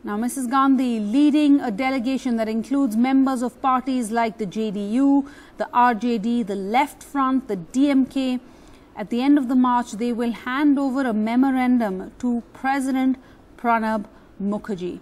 Now, Mrs. Gandhi leading a delegation that includes members of parties like the JDU, the RJD, the Left Front, the DMK. At the end of the march, they will hand over a memorandum to President Pranab Mukherjee.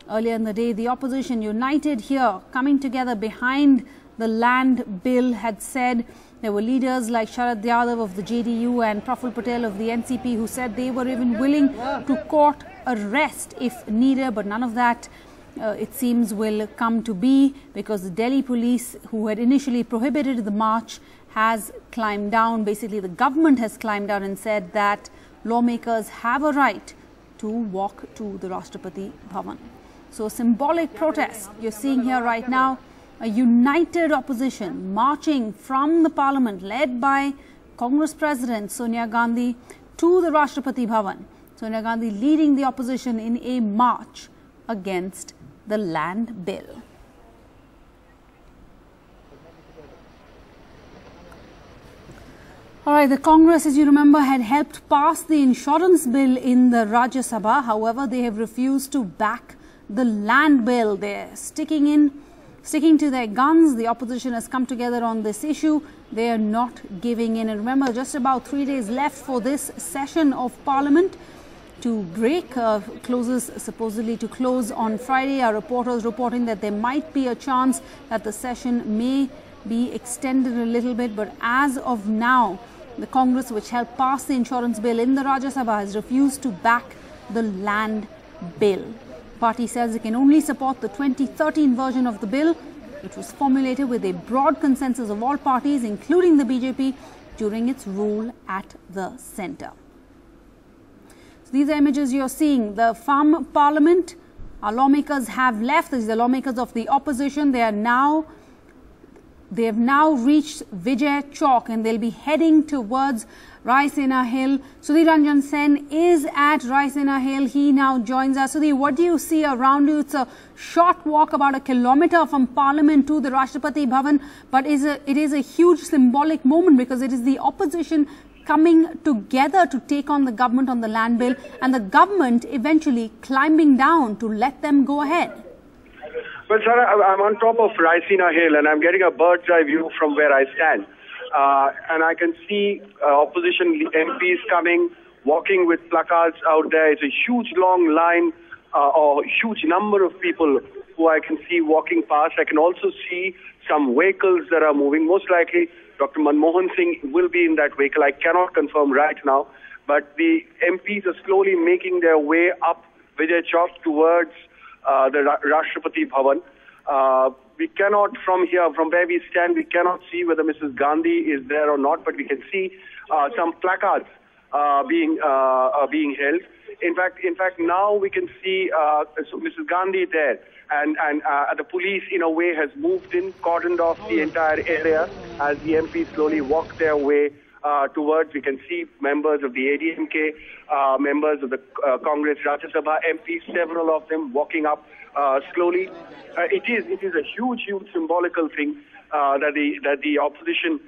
Earlier in the day, the opposition united here, coming together behind the land bill, had said there were leaders like Sharad Yadav of the JDU and Praful Patel of the NCP who said they were even willing to court arrest if needed, but none of that it seems will come to be, because the Delhi police, who had initially prohibited the march, has climbed down. Basically, the government has climbed down and said that lawmakers have a right to walk to the Rashtrapati Bhawan. So, symbolic protest you're seeing here right now, a united opposition marching from the parliament led by Congress President Sonia Gandhi to the Rashtrapati Bhawan. Sonia Gandhi leading the opposition in a march against the land bill. All right, the Congress, as you remember, had helped pass the insurance bill in the Rajya Sabha. However, they have refused to back the land bill. They're sticking to their guns. The opposition has come together on this issue. They are not giving in. And remember, just about 3 days left for this session of Parliament to break, closes supposedly to close on Friday. Our reporters reporting that there might be a chance that the session may be extended a little bit. But as of now, the Congress, which helped pass the insurance bill in the Rajya Sabha, has refused to back the land bill. The party says it can only support the 2013 version of the bill, which was formulated with a broad consensus of all parties, including the BJP, during its rule at the centre. So these are images you're seeing. The farm parliament, our lawmakers have left. These are the lawmakers of the opposition. They have now reached Vijay Chowk and they'll be heading towards Raisena Hill. Sudhir Ranjan Sen is at Raisena Hill. He now joins us. Sudhir, what do you see around you? It's a short walk, about a kilometre from Parliament to the Rashtrapati Bhavan, but it is a huge symbolic moment because it is the opposition coming together to take on the government on the land bill, and the government eventually climbing down to let them go ahead. Well, Sarah, I'm on top of Raisena Hill and I'm getting a bird's eye view from where I stand. And I can see opposition MPs coming, walking with placards out there. It's a huge long line, or huge number of people who I can see walking past. I can also see some vehicles that are moving. Most likely, Dr. Manmohan Singh will be in that vehicle. I cannot confirm right now, but the MPs are slowly making their way up Vijay Chowk towards the Rashtrapati Bhavan. We cannot, from here, from where we stand, we cannot see whether Mrs. Gandhi is there or not, but we can see some placards being held. In fact, now we can see Mrs. Gandhi there, and the police, in a way, has moved in, cordoned off the entire area as the MPs slowly walk their way towards. We can see members of the ADMK, members of the Congress Rajya Sabha MPs, several of them walking up slowly. It is a huge symbolical thing that the opposition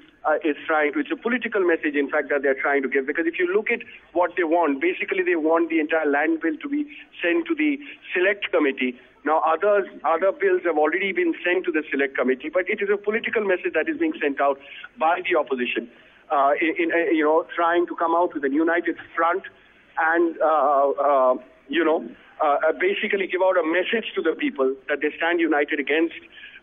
is trying to. It's a political message, in fact, that they're trying to give. Because if you look at what they want, basically they want the entire land bill to be sent to the select committee. Now, other bills have already been sent to the select committee, but it is a political message that is being sent out by the opposition, trying to come out with a united front and, basically give out a message to the people that they stand united against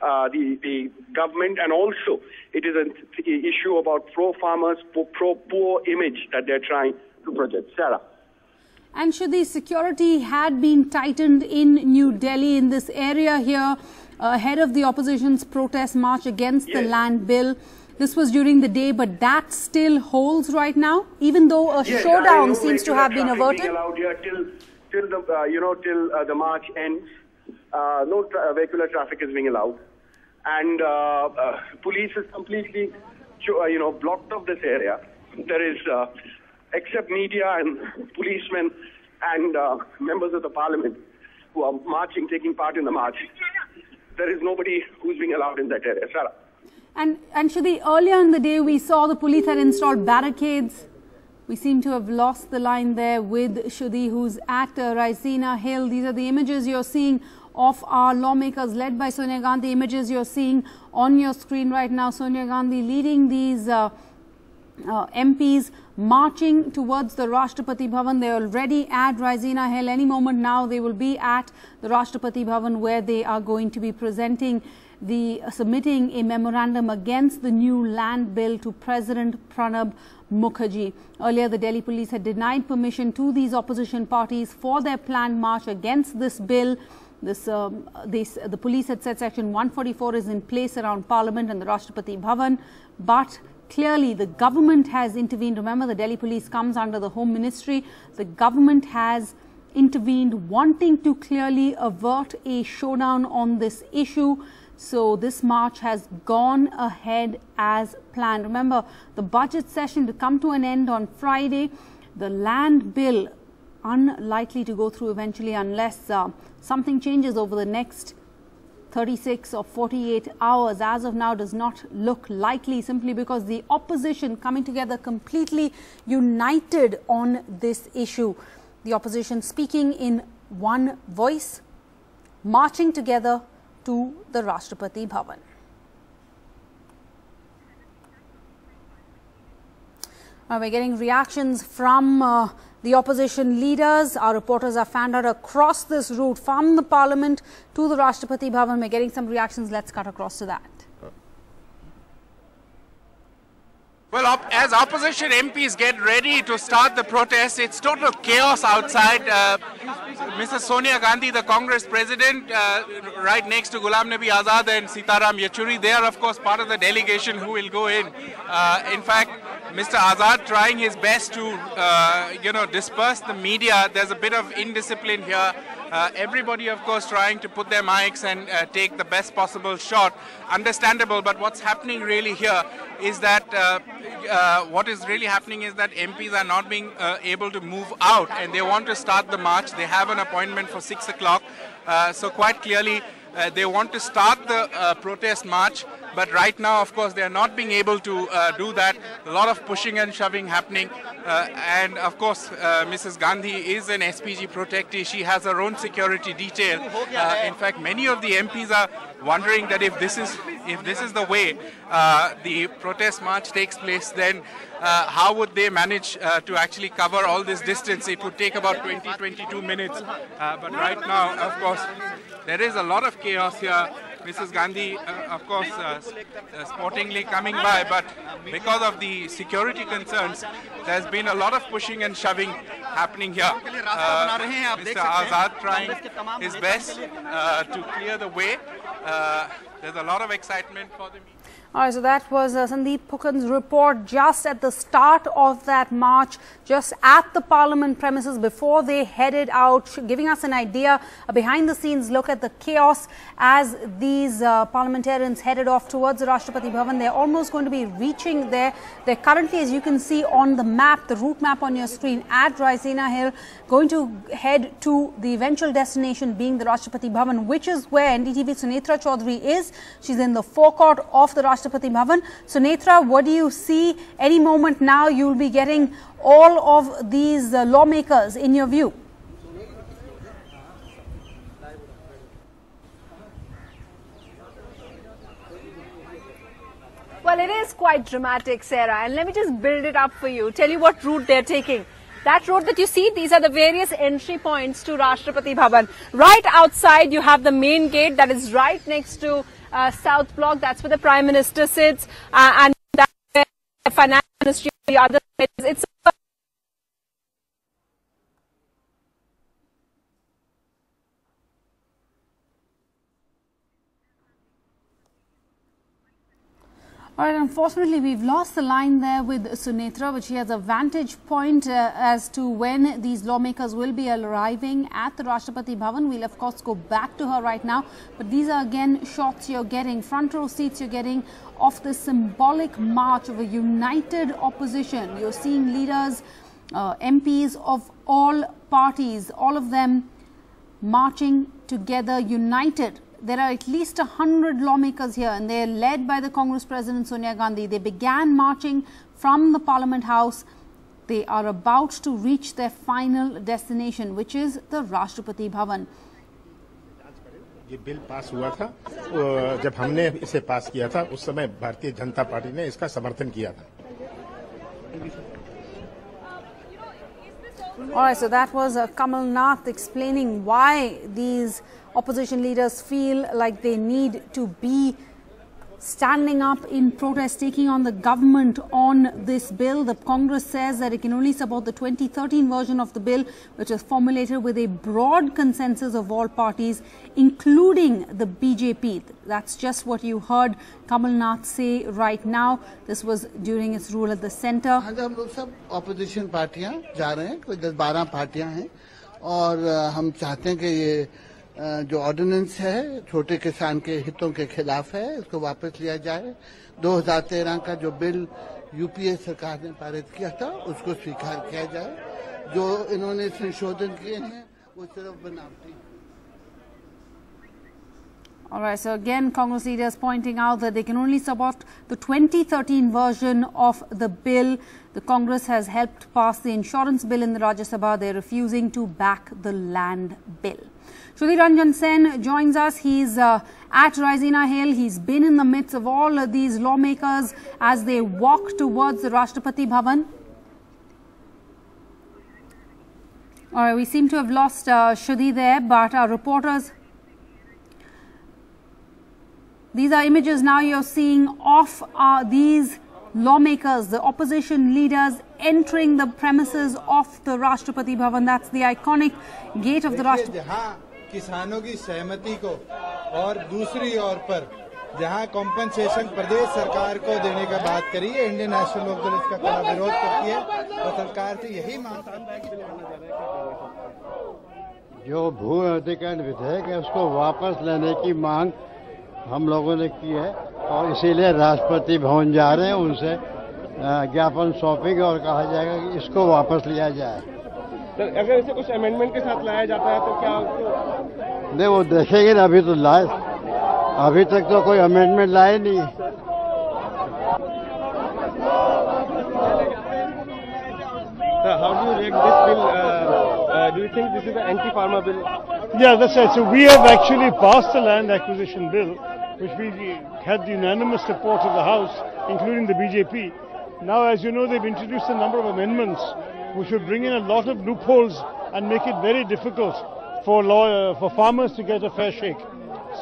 the government. And also, it is an issue about pro-farmers, pro-poor image that they're trying to project. Sarah. And should the security had been tightened in New Delhi, in this area here, ahead of the opposition's protest march against the land bill? This was during the day, but that still holds right now, even though a showdown seems to have been averted. Allowed here till the march ends. No vehicular traffic is being allowed, and police is completely, blocked off this area. There is, except media and policemen and members of the parliament who are marching, taking part in the march, there is nobody who's being allowed in that area. Sarah. And Shruti, earlier in the day, we saw the police had installed barricades We seem to have lost the line there with Shudi, who's at Raisina Hill. These are the images you're seeing of our lawmakers led by Sonia Gandhi. Images you're seeing on your screen right now. Sonia Gandhi leading these MPs marching towards the Rashtrapati Bhawan. They're already at Raisina Hill. Any moment now they will be at the Rashtrapati Bhawan, where they are going to be submitting a memorandum against the new land bill to President Pranab Mukherjee. Earlier, the Delhi police had denied permission to these opposition parties for their planned march against this bill. The police had said Section 144 is in place around Parliament and the Rashtrapati Bhawan, but clearly the government has intervened. Remember, the Delhi police comes under the Home Ministry. The government has intervened, wanting to clearly avert a showdown on this issue. So this march has gone ahead as planned. Remember, the budget session to come to an end on Friday. The land bill unlikely to go through eventually unless something changes over the next 36 or 48 hours. As of now, does not look likely, simply because the opposition coming together completely united on this issue. The opposition speaking in one voice, marching together to the Rashtrapati Bhawan. We're getting reactions from the opposition leaders. Our reporters are fanned out across this route from the Parliament to the Rashtrapati Bhawan. We're getting some reactions. Let's cut across to that. Well, as opposition MPs get ready to start the protest, it's total chaos outside. Mrs. Sonia Gandhi, the Congress president, right next to Ghulam Nabi Azad and Sitaram Yechuri, they are of course part of the delegation who will go in. In fact, Mr. Azad trying his best to, disperse the media. There's a bit of indiscipline here. Everybody, of course, trying to put their mics and take the best possible shot. Understandable, but what's happening really here is that MPs are not being able to move out, and they want to start the march. They have an appointment for 6 o'clock. So quite clearly, they want to start the protest march. But right now, of course, they are not being able to do that. A lot of pushing and shoving happening. And of course, Mrs. Gandhi is an SPG protectee. She has her own security detail. In fact, many of the MPs are wondering that if this is the way the protest march takes place, then how would they manage to actually cover all this distance? It would take about 20-22 minutes. But right now, of course, there is a lot of chaos here. Mrs. Gandhi, of course, sportingly coming by, but because of the security concerns, there's been a lot of pushing and shoving happening here. Mr. Azad trying his best to clear the way. There's a lot of excitement for the meeting. All right, so that was Sandeep Phukan's report just at the start of that march, just at the Parliament premises before they headed out, giving us an idea, a behind-the-scenes look at the chaos as these parliamentarians headed off towards the Rashtrapati Bhawan. They're almost going to be reaching there. They're currently, as you can see on the map, the route map on your screen, at Raisina Hill, going to head to the eventual destination being the Rashtrapati Bhawan, which is where NDTV's Sunetra Chaudhary is. She's in the forecourt of the Rashtrapati Bhawan. So, Netra, what do you see? Any moment now you will be getting all of these lawmakers in your view? Well, it is quite dramatic, Sarah, and let me just build it up for you. Tell you what route they're taking. That road that you see, these are the various entry points to Rashtrapati Bhawan. Right outside, you have the main gate that is right next to South Block. That's where the Prime Minister sits, and that's where the Finance Ministry, the other side. It's All right, unfortunately, we've lost the line there with Sunetra, but she has a vantage point as to when these lawmakers will be arriving at the Rashtrapati Bhawan. We'll, of course, go back to her right now. But these are, again, shots you're getting, front row seats you're getting of the symbolic march of a united opposition. You're seeing leaders, MPs of all parties, all of them marching together, united. There are at least 100 lawmakers here, and they are led by the Congress President Sonia Gandhi. They began marching from the Parliament House They are about to reach their final destination, which is the Rashtrapati Bhavan. ये bill pass हुआ था, जब हमने इसे पास किया था उस समय भारतीय जनता पार्टी ने इसका समर्थन किया था. All right, so that was Kamal Nath explaining why these opposition leaders feel like they need to be standing up in protest, taking on the government on this bill. The Congress says that it can only support the 2013 version of the bill, which was formulated with a broad consensus of all parties, including the BJP. That's just what you heard Kamal Nath say right now. This was during its rule at the centre. हम लोग सब opposition पार्टियां जा रहे हैं, कोई 10-12 पार्टियां हैं, और हम चाहते हैं कि ये जो ऑर्डिनेंस है छोटे किसान के हितों के खिलाफ है, इसको वापस लिया जाए. 2013 का जो बिल यूपीए सरकार ने पारित किया था उसको स्वीकार किया जाए. जो इन्होंने संशोधन किए हैं वो सिर्फ बनावटी. All right, so again, Congress leaders pointing out that they can only support the 2013 version of the bill. The Congress has helped pass the insurance bill in the Rajya Sabha. They're refusing to back the land bill. Shruti Ranjan Sen joins us. He's at Raisina Hill. He's been in the midst of all of these lawmakers as they walk towards the Rashtrapati Bhavan. All right, we seem to have lost Shruti there, but our reporters... These are images now you're seeing of these lawmakers, the opposition leaders entering the premises of the Rashtrapati Bhavan. That's the iconic gate of the Rashtrapati. किसानों की सहमति को और दूसरी ओर पर जहां compensation प्रदेश सरकार को देने का बात करी है, इंडियन नेशनल लोकदल इसका कड़ा विरोध करती है और सरकार से यही मांग. जो भू अधिग्रहण विधेयक है उसको वापस लेने की मांग हम लोगों ने की है और इसीलिए राष्ट्रपति भवन जा रहे हैं. उनसे ज्ञापन सौंपेंगे और कहा जाएगा कि इसको वापस लिया जाए. अगर इसे कुछ अमेंडमेंट के साथ लाया जाता है तो क्या? नहीं, वो देखेंगे ना. अभी तो लाए, अभी तक तो कोई अमेंडमेंट लाए नहीं. How do you rate this bill? Do you think this is an anti-farmer bill? Yeah, that's right. So we have actually passed the land acquisition bill, which we had the unanimous support of the House, including the BJP. Now, as you know, they've introduced a number of amendments which would bring in a lot of loopholes and make it very difficult for farmers to get a fair shake.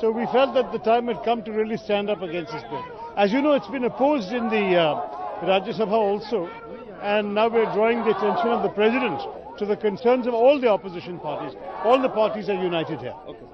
So we felt that the time had come to really stand up against this bill. As you know, it's been opposed in the Rajya Sabha also, and now we're drawing the attention of the President to the concerns of all the opposition parties. All the parties are united here. Okay.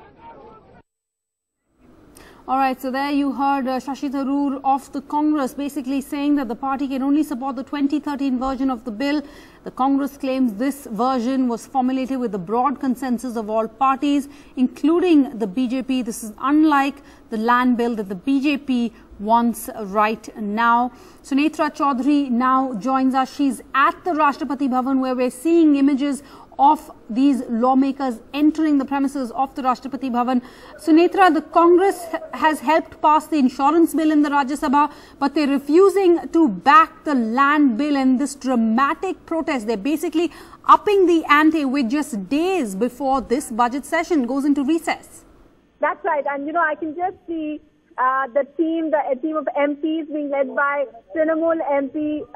All right, so there you heard Shashi Tharoor of the Congress basically saying that the party can only support the 2013 version of the bill. The Congress claims this version was formulated with the broad consensus of all parties, including the BJP. This is unlike the land bill that the BJP wants right now. Sunetra Chaudhary now joins us. She's at the Rashtrapati Bhavan, where we're seeing images of these lawmakers entering the premises of the Rashtrapati Bhavan. Sunetra, the Congress has helped pass the insurance bill in the Rajya Sabha, but they're refusing to back the land bill. And this dramatic protest, they're basically upping the ante with just days before this budget session goes into recess. That's right. And, you know, I can just see the team of MPs being led by Trinamool MP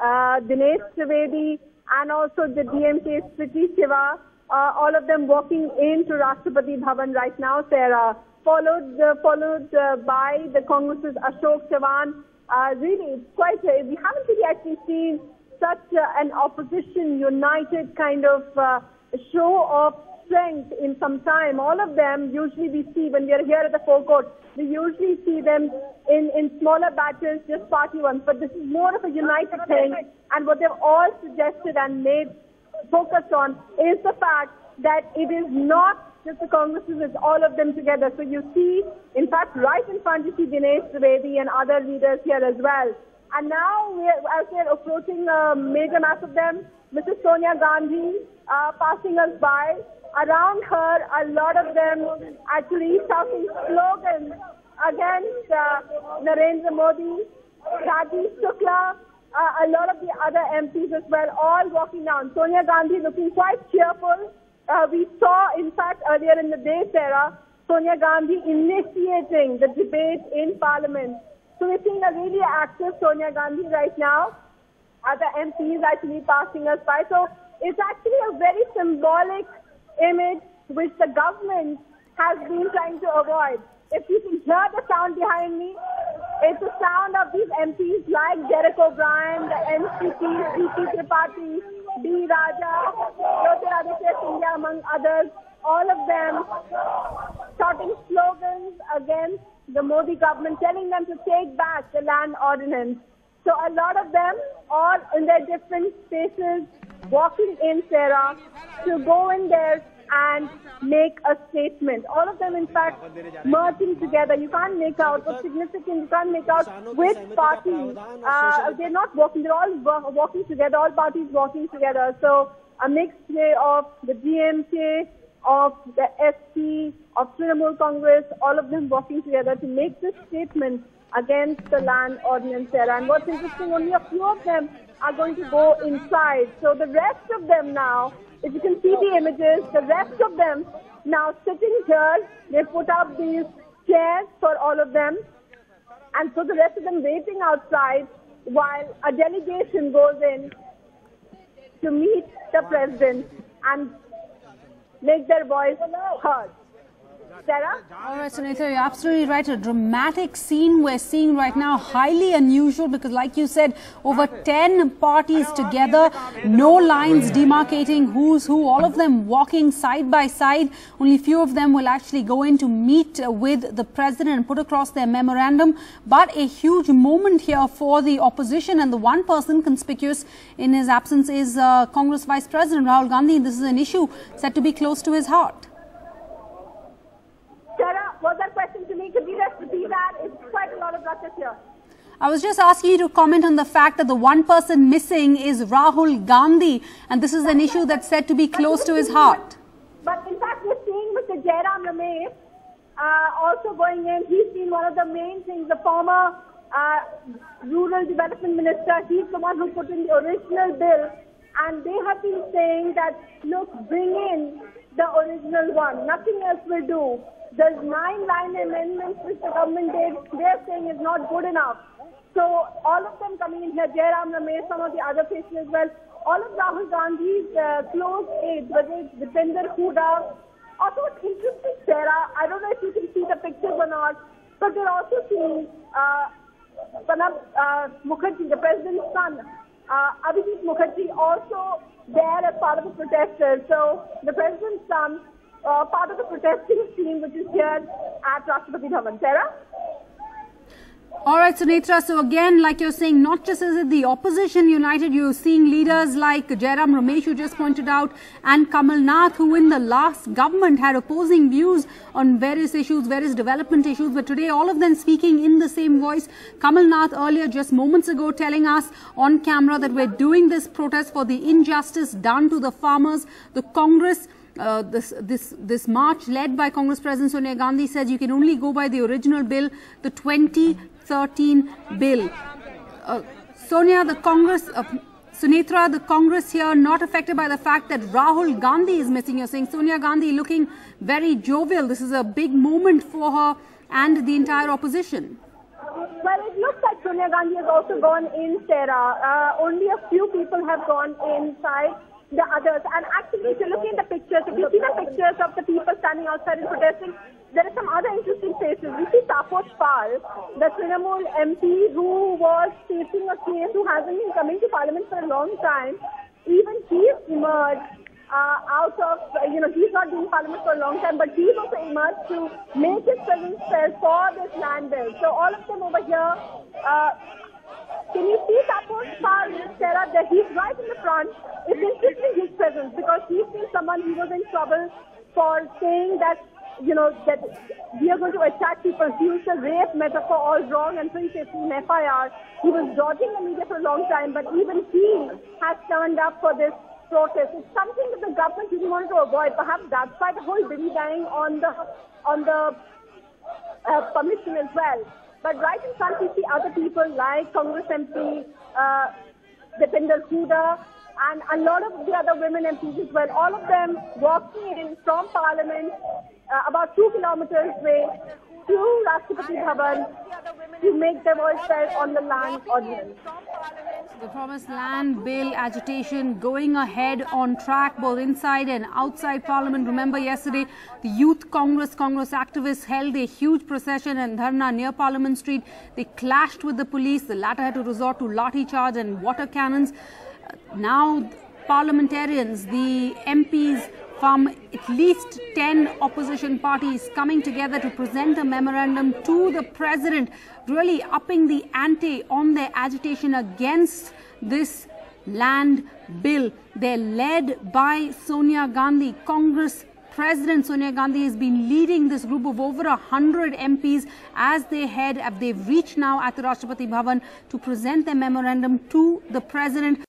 Dinesh Trivedi, and also the DMK Spriti Shiva, all of them walking into Rashtrapati Bhavan right now, Sarah, followed by the Congress's Ashok Chavan. Really, it's quite, we haven't really actually seen such an opposition united kind of show of strength in some time. All of them, usually we see when we are here at the forecourt, we usually see them in smaller batches, just party ones. But this is more of a united thing. And what they've all suggested and made focus on is the fact that it is not just the Congresses, it's all of them together. So you see, in fact, right in front you see Dinesh Trivedi and other leaders here as well. And now, as we're approaching a major mass of them, Mrs. Sonia Gandhi passing us by. Around her, a lot of them actually shouting slogans against Narendra Modi, Rajiv Shukla, a lot of the other MPs as well, all walking down. Sonia Gandhi looking quite cheerful. We saw, in fact, earlier in the day, Sarah, Sonia Gandhi initiating the debate in Parliament. So we're seeing a really active Sonia Gandhi right now. Other MPs actually passing us by. So it's actually a very symbolic image which the government has been trying to avoid. If you can hear the sound behind me, it's the sound of these MPs like Derek O'Brien, the NCP, C.P. Tripathi, D. Raja, Jyotiraditya Scindia, among others, all of them shouting slogans against the Modi government, telling them to take back the land ordinance. So a lot of them, all in their different spaces, walking in, Sarah, to go in there and make a statement. All of them, in fact, merging together. You can't make out what's significant. You can't make out which party. They're not walking. They're all walking together. All parties walking together. So a mixed play of the DMK, of the SP, of Trinamool Congress, all of them working together to make this statement against the land ordinance era. And what's interesting, only a few of them are going to go inside. So the rest of them now, if you can see the images, the rest of them now sitting here, they put up these chairs for all of them. And so the rest of them waiting outside while a delegation goes in to meet the president and make their voice heard. Sarah? All right, Sunita, you're absolutely right. A dramatic scene we're seeing right now, highly unusual because, like you said, over 10 parties together, no lines demarcating who's who, all of them walking side by side. Only few of them will actually go in to meet with the president and put across their memorandum. But a huge moment here for the opposition, and the one person conspicuous in his absence is Congress Vice President Rahul Gandhi. This is an issue said to be close to his heart. Sarah, was that question to me? Could you just repeat that? It's quite a lot of ruckus here. I was just asking you to comment on the fact that the one person missing is Rahul Gandhi, and this is an issue that's said to be close to his heart. But in fact, we're seeing Mr. Jairam Ramesh also going in. He's been one of the main things, the former rural development minister. He's the one who put in the original bill, and they have been saying that, look, bring in the original one. Nothing else will do. There's 9 amendments which the government did. They're saying is not good enough. So all of them coming in here, Jairam Ramesh, some of the other faces as well, all of Rahul Gandhi's close aides, whether it's Dipinder Hooda. Also, what's interesting, Sarah, I don't know if you can see the pictures or not, but they're also seeing Pranab Mukherjee, the president's son, Abhijit Mukherjee, also there as part of the protesters. So the president's son, part of the protesting team which is here at Rashtrapati Bhawan. Sarah? All right, Sunitra. So again, like you're saying, not just is it the opposition united, you're seeing leaders like Jairam Ramesh, who just pointed out, and Kamal Nath, who in the last government had opposing views on various issues, various development issues. But today, all of them speaking in the same voice. Kamal Nath earlier, just moments ago, telling us on camera that we're doing this protest for the injustice done to the farmers. The Congress, this march led by Congress President Sonia Gandhi, says you can only go by the original bill, the 2013 bill. Sonia, the Congress, Sunitra, the Congress here not affected by the fact that Rahul Gandhi is missing. You're saying Sonia Gandhi looking very jovial. This is a big moment for her and the entire opposition. Well, it looks like Sonia Gandhi has also gone in, Sarah. Only a few people have gone inside. The others, and actually if you look at the pictures, if you see the pictures of the people standing outside and protesting, there are some other interesting faces. We see Taposh Pal, the Trinamool MP who was facing a case, who hasn't been coming to Parliament for a long time. Even he's emerged out of, he's not been in Parliament for a long time, but he's also emerged to make his presence felt for this land bill. So all of them over here, can you see Taposh Pal, Sarah, that he's right in the front? It's interesting his presence because he's been someone who was in trouble for saying that, that we are going to attack people. He used the rape metaphor all wrong and so he's facing an FIR. He was dodging the media for a long time, but even he has turned up for this protest. It's something that the government really wanted to avoid. Perhaps that's why the whole bill dying on the permission as well. But right in front we see other people like Congress MP, Dipinder Huda, and a lot of the other women MPs as well. All of them walking in from Parliament, about 2 kilometers away, to Rashtrapati Bhawan to make their voice heard on the land ordinance. The Promised Land Bill agitation going ahead on track both inside and outside Parliament. Remember yesterday the Youth Congress activists held a huge procession and dharna near Parliament Street. They clashed with the police. The latter had to resort to lathi charge and water cannons. Now parliamentarians, the MPs from at least 10 opposition parties coming together to present a memorandum to the President, really upping the ante on their agitation against this land bill. They're led by Sonia Gandhi. Congress President Sonia Gandhi has been leading this group of over 100 MPs as they've reached now at the Rashtrapati Bhawan to present their memorandum to the President.